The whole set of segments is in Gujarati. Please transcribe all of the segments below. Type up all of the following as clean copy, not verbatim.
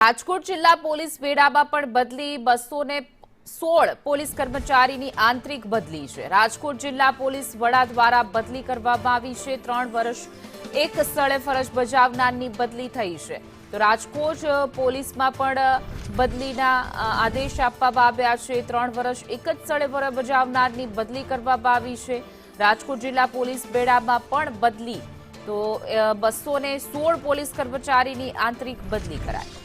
રાજકોટ જિલ્લા પોલીસ બેડામાં પણ બદલી 216 પોલીસ કર્મચારીની આંતરિક બદલી છે। રાજકોટ જિલ્લા પોલીસ વડા દ્વારા બદલી કરવામાં આવી છે। 3 વર્ષ એક સ્થળે ફરજ બજાવનારની બદલી થઈ છે। તો રાજકોટ પોલીસમાં પણ બદલીના આદેશ આપવામાં આવ્યા છે। 3 વર્ષ એક જ સ્થળે ફરજ બજાવનારની બદલી કરવામાં આવી છે। રાજકોટ જિલ્લા પોલીસ બેડામાં પણ બદલી તો 216 પોલીસ કર્મચારીની આંતરિક બદલી કરાઈ।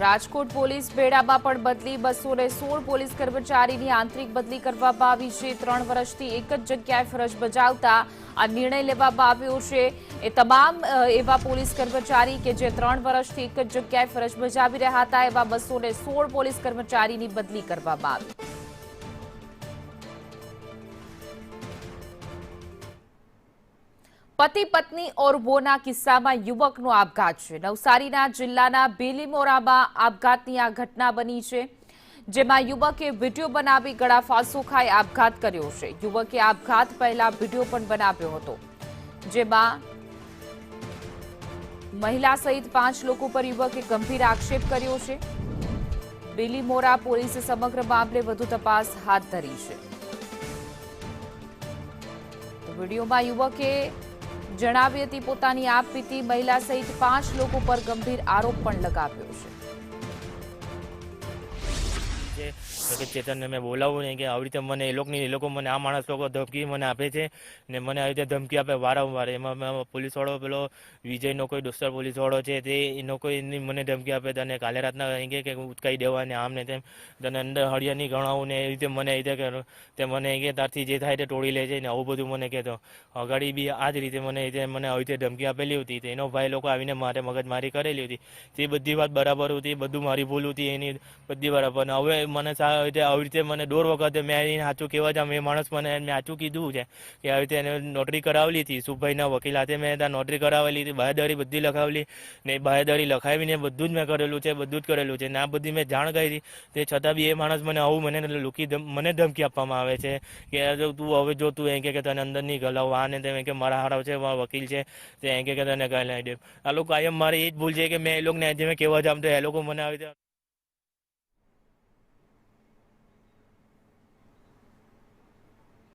રાજકોટ પોલીસ બેડામાં પણ બદલી 216 પોલીસ કર્મચારીની આંતરિક બદલી કરવામાં આવી છે। 3 વર્ષથી એક જ જગ્યાએ ફરજ બજાવતા આ નિર્ણય લેવામાં આવ્યો છે। એ તમામ એવા પોલીસ કર્મચારી કે જે 3 વર્ષથી એક જ જગ્યાએ ફરજ બજાવી રહ્યા હતા એવા 216 પોલીસ કર્મચારીની બદલી કરવામાં આવી। પતિ પત્ની और વોના કિસ્સામાં યુવકનો આપઘાત છે। નવસારીના જિલ્લાના બેલીમોરામાં આપઘાતની આ ઘટના બની છે, જેમાં યુવકે વિડીયો બનાવી ગળા ફાંસો ખાઈ આપઘાત કર્યો છે। યુવકે આપઘાત પહેલા વિડીયો પણ બનાવ્યો હતો, જેમાં મહિલા સહિત 5 લોકો પર યુવકે ગંભીર આક્ષેપ કર્યો છે। બેલીમોરા પોલીસે સમગ્ર મામલે વધુ તપાસ હાથ ધરી છે। વિડીયોમાં યુવકે જણાવી હતી પોતાની આપવીતી, મહિલા સહિત 5 લોકો પર ગંભીર આરોપ પણ લગાવ્યો છે। ચેતનને મેં બોલાવું નહીં કે આવી રીતે મને એ લોકો મને આ માણસ લોકો ધમકી મને આપે છે ને મને આવી રીતે ધમકી આપે વારંવાર। એમાં પોલીસવાળો પેલો વિજયનો કોઈ દોસ્તર પોલીસવાળો છે તે એનો કોઈ મને ધમકી આપે તને કાલે રાતના અહીં કે ઉચકાઈ દેવા ને આમ ને તેમ તને અંદર હળિયા નહીં ગણાવું ને એ રીતે મને એ રીતે તે મને કે તારથી જે થાય તે તોડી લે છે ને આવું બધું મને કહેતો। અગાડી બી આ જ રીતે મને આવી રીતે ધમકી આપેલી હતી। તેનો ભાઈ લોકો આવીને મારે મગજમારી કરેલી હતી। તે બધી વાત બરાબર હતી, બધું મારી ભૂલ હતી, એની બધી બરાબર। હવે મને આવી રીતે મને 2 વખતે મેં એને સાચું કહેવા જામ એ માણસ મને મેં સાચું કીધું છે કે આવી રીતે એને નોટરી કરાવેલી હતી। સુભાઈના વકીલ હાથે મેં ત્યાં નોટરી કરાવેલી હતી, બાહેદારી બધી લખાવેલી ને બાહેદારી લખાવીને બધું જ મેં કરેલું છે, બધું જ કરેલું છે ને આ બધી મેં જાણ કરી તે છતાં બી એ માણસ મને આવું મને ધમકી આપવામાં આવે છે કે તું હવે જો તું એમ કે તને અંદર નહીં ગલાવ આ ને તેમ કે મારા હારાવ છે, મારા વકીલ છે તે એમ કે તને ગલાવી દે। આ લોકો કાયમ મારી એ જ ભૂલ છે કે મેં એ લોકોને જે મેં કહેવા જામ તો એ લોકો મને આવી રીતે